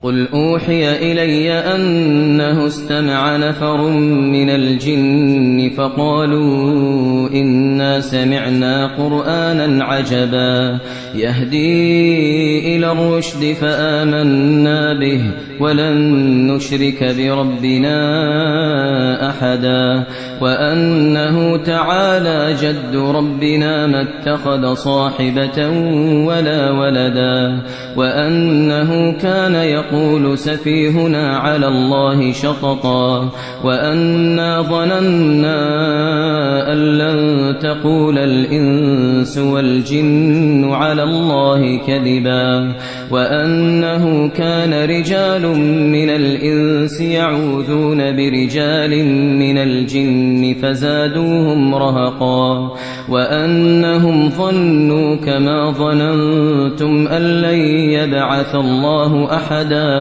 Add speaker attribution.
Speaker 1: قل أوحي إلي أنه استمع نفر من الجن فقالوا إنا سمعنا قرآنا عجبا يهدي إلى الرشد فآمنا به ولن نشرك بربنا أحدا وأنه تعالى جد ربنا ما اتخذ صاحبة ولا ولدا وأنه كان يقول سفيهنا على الله شططا وأنا ظننا أن لن تقول الإنس والجن على الله كذبا وأنه كان رجال من الإنس يعوذون برجال من الجن فزادوهم رهقا وأنهم ظنوا كما ظننتم أن لن يبعث الله أحدا